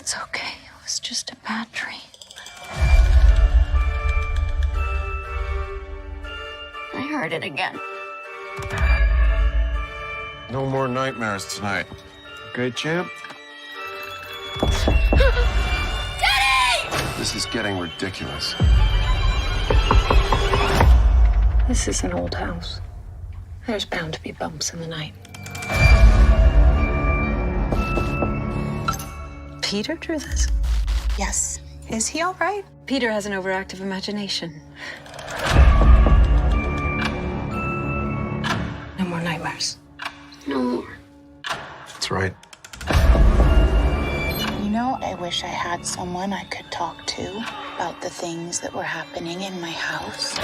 It's okay. It was just a bad dream. I heard it again. No more nightmares tonight. Okay, champ? Daddy! This is getting ridiculous. This is an old house. There's bound to be bumps in the night. Peter drew this? Yes. Is he all right? Peter has an overactive imagination. No more nightmares. No more. That's right. You know, I wish I had someone I could talk to about the things that were happening in my house.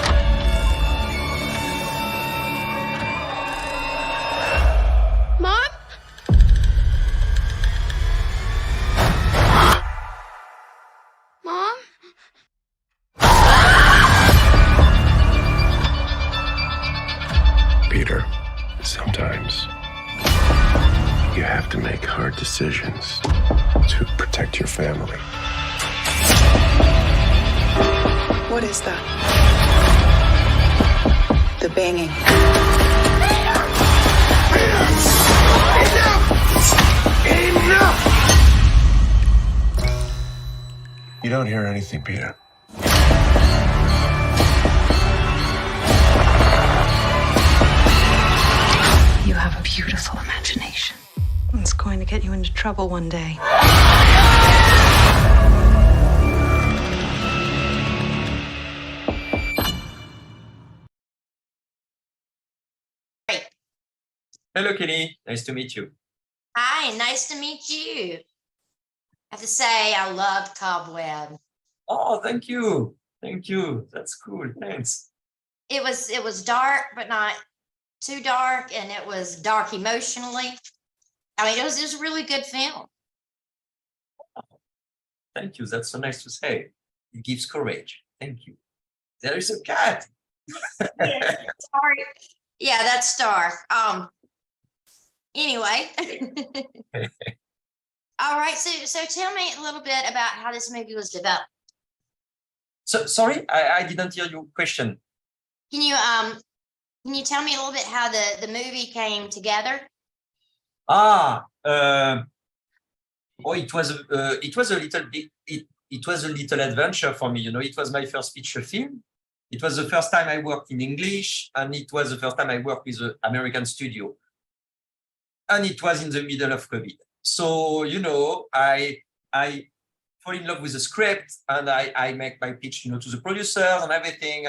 Mom? Mom? Peter, sometimes you have to make hard decisions to protect your family. What is that? The banging. Enough! You don't hear anything, Peter. You have a beautiful imagination. It's going to get you into trouble one day. Hello, Kelly. Nice to meet you. Hi, nice to meet you. I have to say, I loved Cobweb. Oh, thank you. Thank you. That's cool. Thanks. It was dark, but not too dark, and it was dark emotionally. I mean, it was a really good film. Thank you. That's so nice to say. It gives courage. Thank you. There is a cat. Sorry. Yeah, that's Star. Anyway. All right. So tell me a little bit about how this movie was developed. So sorry, I didn't hear your question. Can you tell me a little bit how the movie came together? Oh, it was a little bit. It was a little adventure for me. You know, it was my first feature film. It was the first time I worked in English, and it was the first time I worked with an American studio. And it was in the middle of COVID. So, you know, I fall in love with the script, and I make my pitch, you know, to the producers and everything,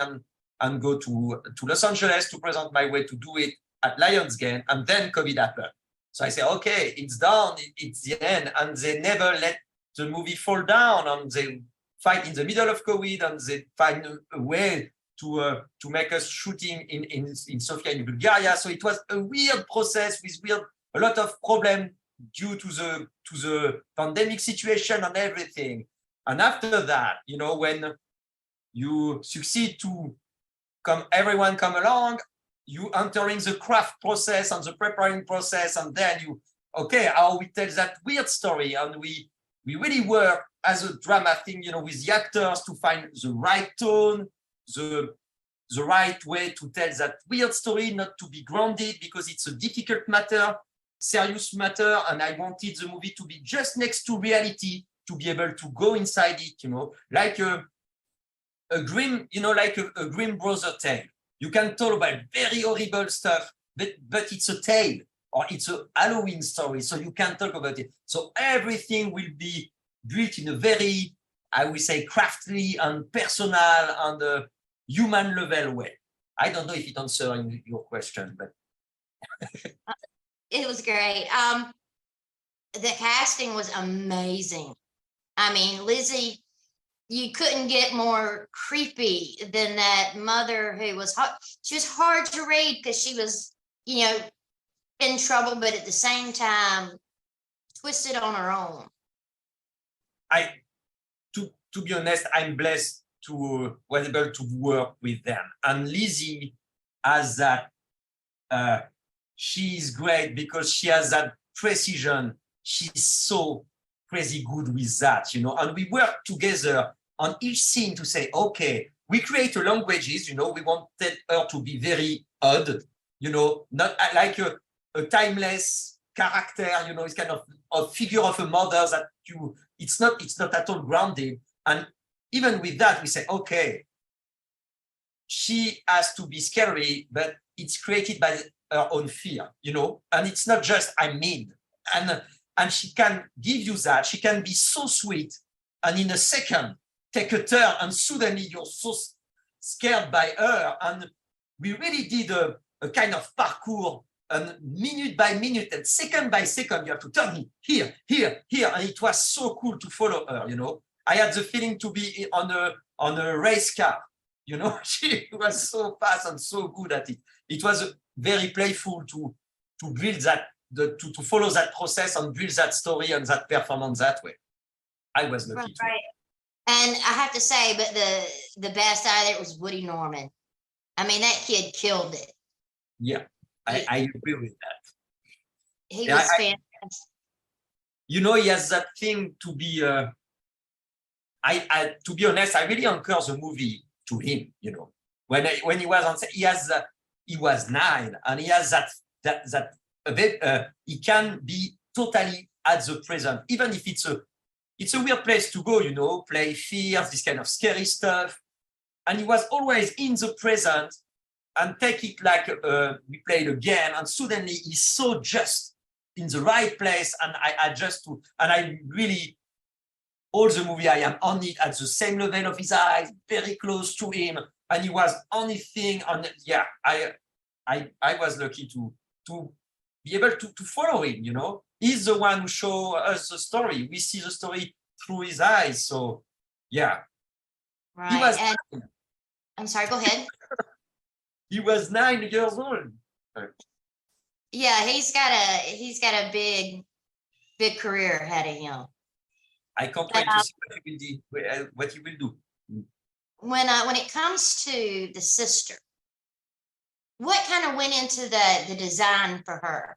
and go to Los Angeles to present my way to do it at Lionsgate, and then COVID happened. So I say, okay, it's done, it's the end, and they never let the movie fall down, and they fight in the middle of COVID, and they find a way to make us shooting in Sofia in Bulgaria. So it was a weird process with a lot of problems due to the pandemic situation and everything. And after that, you know, when you succeed to everyone come along, you entering the craft process and the preparing process, and then okay, how we tell that weird story, and we really work as a drama thing, you know, with the actors to find the right tone, the right way to tell that weird story, not to be grounded because it's a difficult matter, serious matter, and I wanted the movie to be just next to reality, to be able to go inside it, you know, like a grim, you know, like a Grimm brother tale. You can talk about very horrible stuff, but it's a tale, or it's a Halloween story, so you can talk about it. So everything will be built in a very, I would say, craftily and personal and human level way. I don't know if it answers your question, but It was great. The casting was amazing. I mean, Lizzy, you couldn't get more creepy than that mother who was she was hard to read because she was, you know, in trouble, but at the same time twisted on her own. To be honest, I'm blessed to was able to work with them. And Lizzy has that. She's great because she has that precision. She's so crazy good with that, and we work together on each scene to say, okay, we create languages, we wanted her to be very odd, not like a timeless character, it's kind of a figure of a mother that it's not at all grounded. And even with that, we say, okay, she has to be scary, but it's created by her own fear, and it's not just I mean, and she can give you that. She can be so sweet, and in a second take a turn, and suddenly you're so scared by her. And we really did a kind of parkour, and minute by minute and second by second, you have to turn here, and it was so cool to follow her. I had the feeling to be on a race car. She was so fast and so good at it. It was very playful to build that, to follow that process and build that story and that performance that way. I was lucky. Right. And I have to say, but the best out of it was Woody Norman. I mean, that kid killed it. Yeah, I agree with that. He was fantastic. He has that thing to be. To be honest, I really anchor the movie to him. When he was on set, he was 9, and he has that he can be totally at the present, even if it's a weird place to go, play fears, this kind of scary stuff. And he was always in the present and take it like we played a game, and suddenly he's so just in the right place. And I really, all the movie, I am on it at the same level of his eyes, very close to him. And he was on his thing. And yeah, I was lucky to be able to follow him, He's the one who showed us the story. We see the story through his eyes. So, yeah. Right. I'm sorry, go ahead. He was 9 years old. Yeah, he's got a big career ahead of him. I can't wait to see what he will do. When it comes to the sister, what kind of went into the design for her?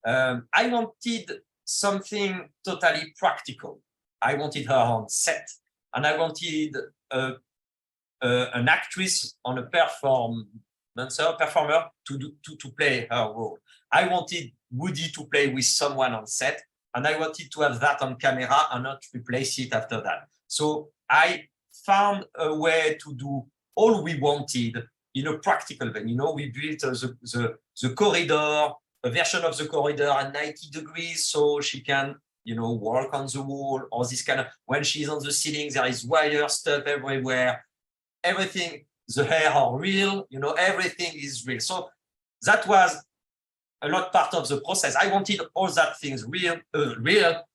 I wanted something totally practical. I wanted her on set, and I wanted an actress on a performer to play her role. I wanted Woody to play with someone on set, and I wanted to have that on camera and not replace it after that. So I found a way to do all we wanted in a practical way. We built the corridor, a version of the corridor at 90 degrees, so she can, walk on the wall, or this kind of, when she's on the ceiling, there is wire stuff everywhere. Everything, the hair are real, everything is real. So that was a lot part of the process. I wanted all that things real.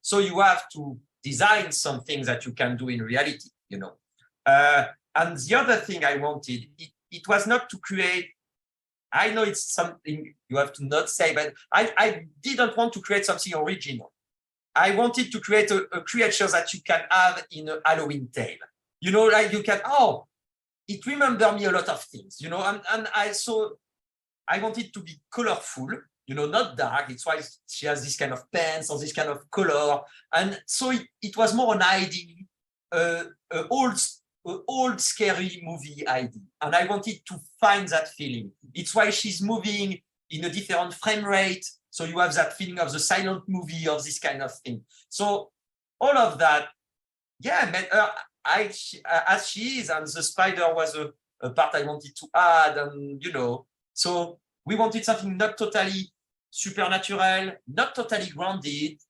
So you have to design some things that you can do in reality, And the other thing I wanted, it was not to create, I know it's something you have to not say, but I didn't want to create something original. I wanted to create a creature that you can have in a Halloween tale. Like you can, it reminded me a lot of things, and I wanted to be colorful, not dark. It's why she has this kind of pants or this kind of color. And so it was more an idea, old scary movie idea. And I wanted to find that feeling. It's why she's moving in a different frame rate. So you have that feeling of the silent movie, of this kind of thing. So all of that, made her as she is, and the spider was a part I wanted to add, and so we wanted something not totally supernatural, not totally grounded,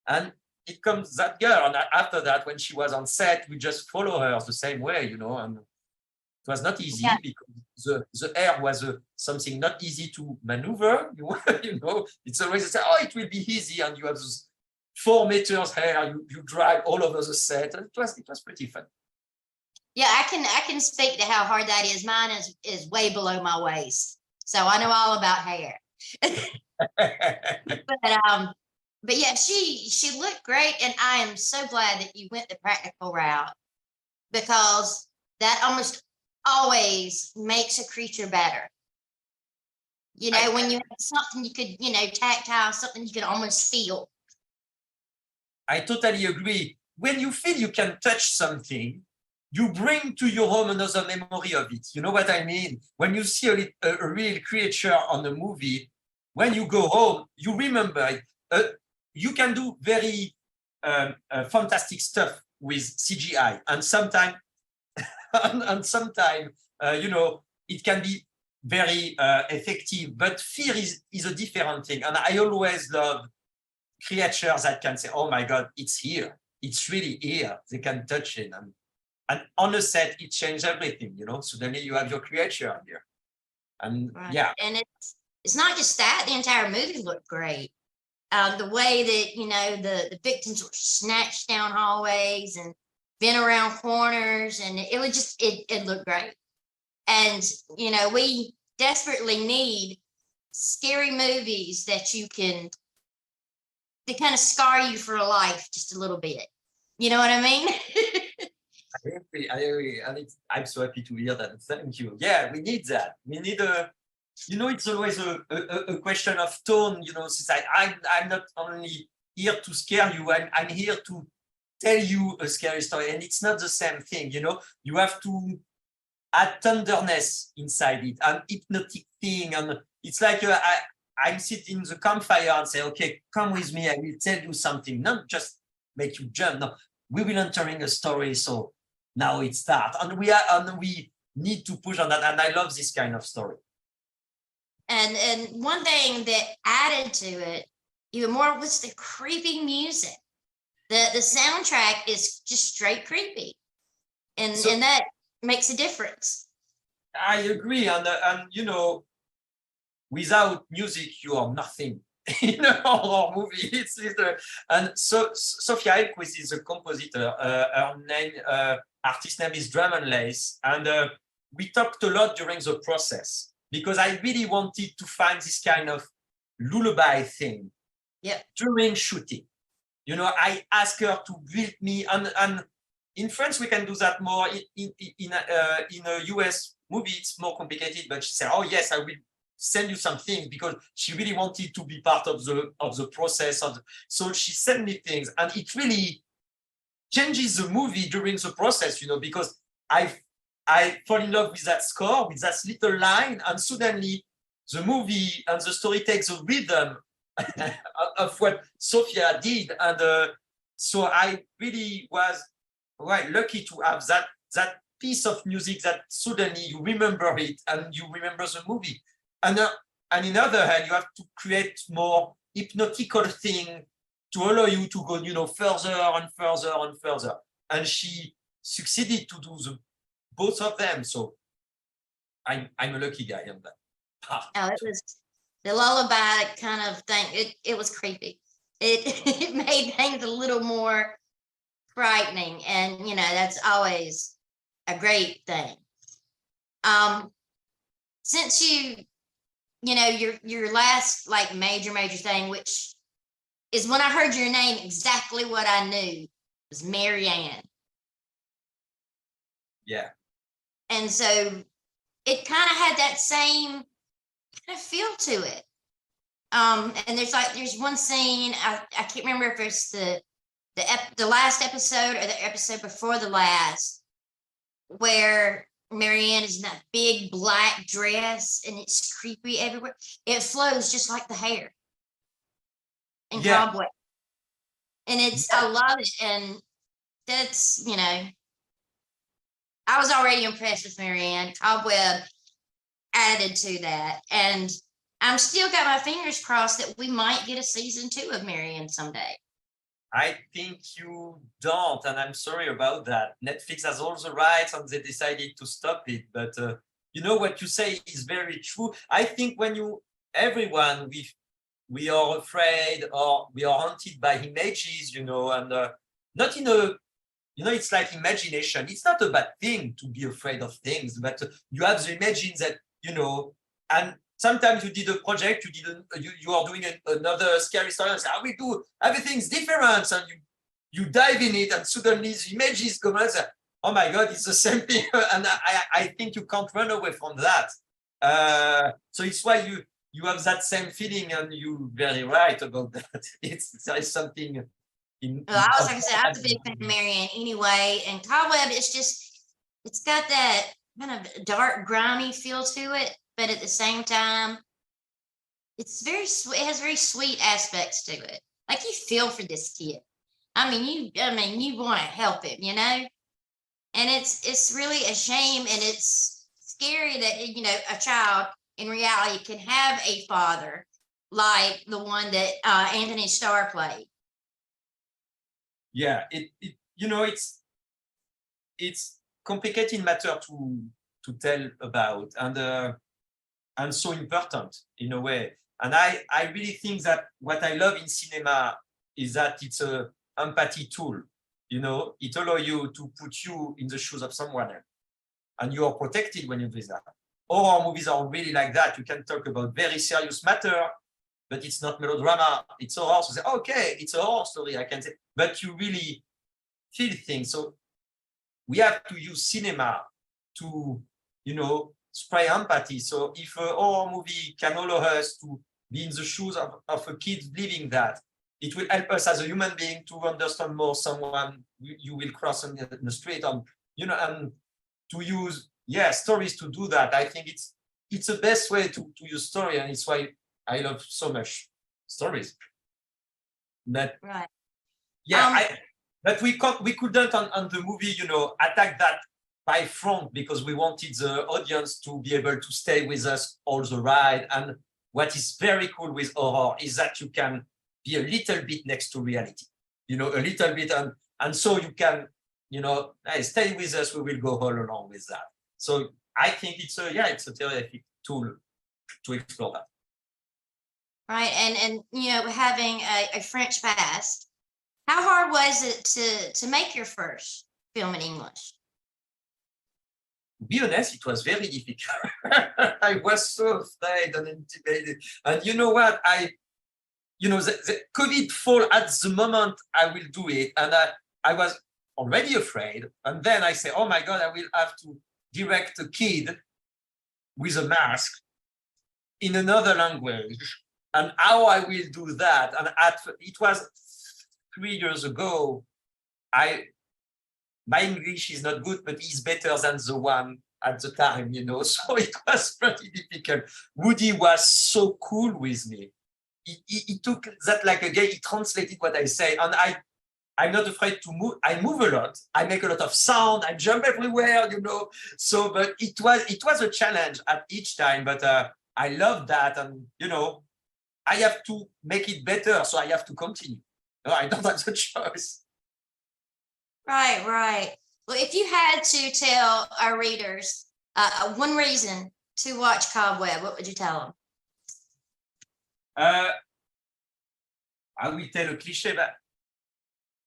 and it comes that girl. And after that, when she was on set, we just follow her the same way, and it was not easy because the hair was something not easy to maneuver. It's always say, it will be easy, and you have those 4 meters hair, you drag all over the set, and it was pretty fun. Yeah, I can speak to how hard that is. Mine is way below my waist, so I know all about hair. But yeah, she looked great, and I am so glad that you went the practical route, because that almost always makes a creature better. You know, when you have something you could, you know, tactile, something you could almost feel. I totally agree. When you feel you can touch something, you bring to your home another memory of it. You know what I mean? When you see a real creature on a movie, when you go home, you remember it. You can do very fantastic stuff with CGI, and sometimes, you know, it can be very effective. But fear is a different thing, and I always love creatures that can say, "Oh my God, it's here! It's really here." They can touch it, and on a set, it changed everything. You know, suddenly you have your creature here, and Right. yeah, And it's not just that, the entire movie looked great. The way that, you know, the victims were snatched down hallways and bent around corners, and it was just, it looked great. And, you know, we desperately need scary movies that you can, they kind of scar you for life just a little bit. You know what I mean? I agree, and I'm so happy to hear that. Thank you. Yeah, we need that. We need you know, it's always a question of tone. You know, since I'm not only here to scare you, I'm here to tell you a scary story, and it's not the same thing. You know, you have to add tenderness inside it, an hypnotic thing, and it's like I'm sitting in the campfire and say, "Okay, come with me. I will tell you something, not just make you jump. No, we will entering a story. So now it starts, and we need to push on that. And I love this kind of story." And one thing that added to it even more was the creepy music. The soundtrack is just straight creepy, and that makes a difference. I agree, and you know, without music, you are nothing in a horror movie. It's and so Sophia Elquist is a compositor. Her name, artist name is Drum and Lace, and we talked a lot during the process because I really wanted to find this kind of lullaby thing. Yeah. During shooting, you know, I asked her to build me, and in France we can do that more. In a US movie, it's more complicated. But she said, "Oh yes, I will send you some things," because she really wanted to be part of the process. So she sent me things, and it really changes the movie during the process. You know, because I fall in love with that score, with that little line, and suddenly the movie and the story takes a rhythm of what Sophia did. And so I really was lucky to have that piece of music that suddenly you remember it and you remember the movie. And in other hand, you have to create more hypnotical thing to allow you to go, you know, further and further and further. And she succeeded to do both of them. So I'm a lucky guy on that. Oh, it was the lullaby kind of thing. It was creepy. It made things a little more frightening, and you know, that's always a great thing. Since you know, your last like major thing, which is when I heard your name, exactly what I knew was Marianne. Yeah. And so it kind of had that same kind of feel to it. And there's one scene, I can't remember if it's the last episode or the episode before the last, where Marianne is in that big black dress and it's creepy everywhere. It flows just like the hair in Cobweb. And I love it. And that's, you know, I was already impressed with Marianne. Cobweb added to that. And I'm still got my fingers crossed that we might get a season 2 of Marianne someday. I think you don't, and I'm sorry about that. Netflix has all the rights and they decided to stop it. But you know, what you say is very true. I think when everyone, we are afraid or we are haunted by images, you know, and not in a, you know, it's like imagination. It's not a bad thing to be afraid of things, but you have the images that, you know, and sometimes you did a project, you are doing another scary story and say, we do, everything's different, and you dive in it and suddenly the images come out and say, oh my God, it's the same thing. And I think you can't run away from that. So it's why you have that same feeling, and you're very right about that. There is something in. Well, I was like I said, I'm a big fan of Marianne anyway, and Cobweb, it's got that kind of dark, grimy feel to it, but at the same time, it's very sweet. It has very sweet aspects to it. Like you feel for this kid. I mean, you want to help him, you know. And it's really a shame, and it's scary that a child in reality can have a father like the one that Antony Starr played. Yeah, it's complicated matter to tell about, and so important in a way. And I really think that what I love in cinema is that it's a empathy tool. It allows you to put you in the shoes of someone else, and you are protected when you do that. Horror movies are really like that. You can talk about very serious matter, but it's not melodrama. It's horror. So say, okay, it's a horror story, I can say, but you really feel things. So we have to use cinema to, spray empathy. So if a horror movie can allow us to be in the shoes of a kid living that, it will help us as a human being to understand more someone you will cross on the street, and to use stories to do that. I think it's the best way to use story, and it's why I love so much stories. That right. But we couldn't on the movie, attack that by front, because we wanted the audience to be able to stay with us all the ride. And what is very cool with horror is that you can be a little bit next to reality, a little bit, and so you can, hey, stay with us. We will go all along with that. So I think it's a terrific tool to explore that. Right, and having a French past, how hard was it to make your first film in English? To be honest, it was very difficult. I was so afraid and intimidated. And you know what? The COVID fall at the moment I will do it. And I was already afraid. And then I say, oh my God, I will have to direct a kid with a mask in another language. And how I will do that. And it was 3 years ago. My English is not good, but it's better than the one at the time, So it was pretty difficult. Woody was so cool with me. He took that like a guy. He translated what I say, and I'm not afraid to move. I move a lot. I make a lot of sound. I jump everywhere, So, but it was a challenge at each time. But I love that, and I have to make it better, so I have to continue. No, I don't have the choice. Right. Well, if you had to tell our readers one reason to watch Cobweb, what would you tell them? I will tell a cliche, but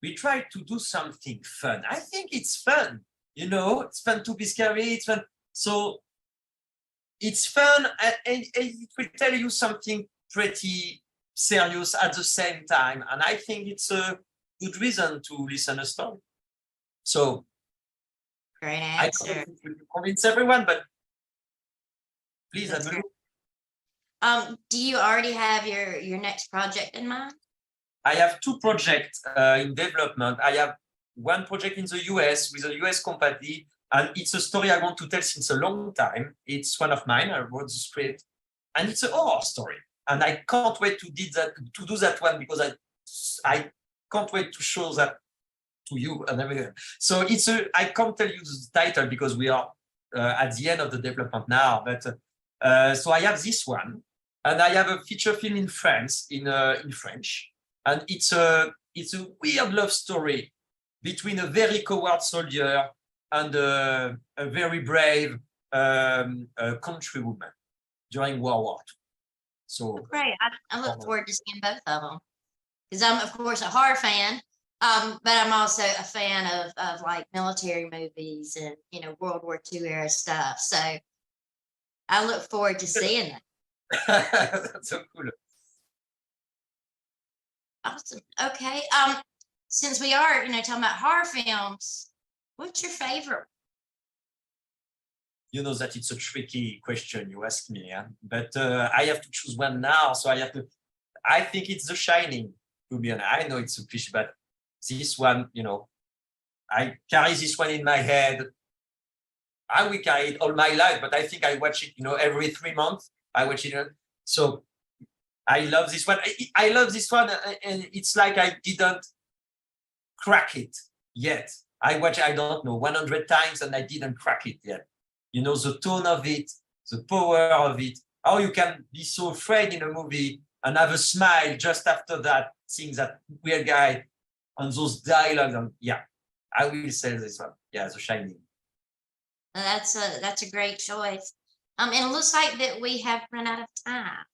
we try to do something fun. I think it's fun, it's fun to be scary. It's fun. So it's fun, and it will tell you something pretty serious at the same time. And I think it's a good reason to listen a story. So great answer. I don't will convince everyone, but please have a look. Do you already have your next project in mind? I have 2 projects in development. I have one project in the US with a US company, and it's a story I want to tell since a long time. It's one of mine. I wrote the script, and it's a horror story. And I can't wait to do that one, because I can't wait to show that to you and everything. So I can't tell you the title because we are at the end of the development now. But so I have this one, and I have a feature film in France in French, and it's a weird love story between a very coward soldier and a very brave countrywoman during World War II. So great. I look forward to seeing both of them, because I'm of course a horror fan, but I'm also a fan of like military movies and World War II era stuff. So I look forward to seeing that. That's so cool. Awesome. Okay. Since we are talking about horror films, what's your favorite? you know that it's a tricky question you ask me, yeah? But I have to choose one now. So I think it's The Shining, to be honest. I know it's a cliché, but this one, you know, I carry this one in my head. I will carry it all my life, but I think I watch it, you know, every 3 months. I watch it. So I love this one. I love this one, and it's like I didn't crack it yet. I watch, I don't know, 100 times, and I didn't crack it yet. You know, the tone of it, the power of it, how you can be so afraid in a movie and have a smile just after that, seeing that weird guy and those dialogues. And yeah, I will say this one. Yeah, The Shining. That's a great choice. And it looks like that we have run out of time.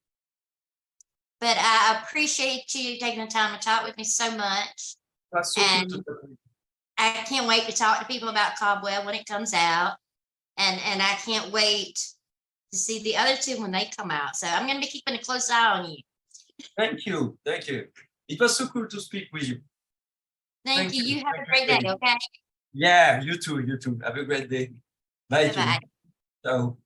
But I appreciate you taking the time to talk with me so much. That's so And cool to talk to you. I can't wait to talk to people about Cobweb when it comes out. And I can't wait to see the other two when they come out. So I'm going to be keeping a close eye on you. Thank you. Thank you. It was so cool to speak with you. Thank you. You have Thank a great you. day, okay? Yeah, you too. You too. Have a great day. Bye. Bye-bye. Ciao.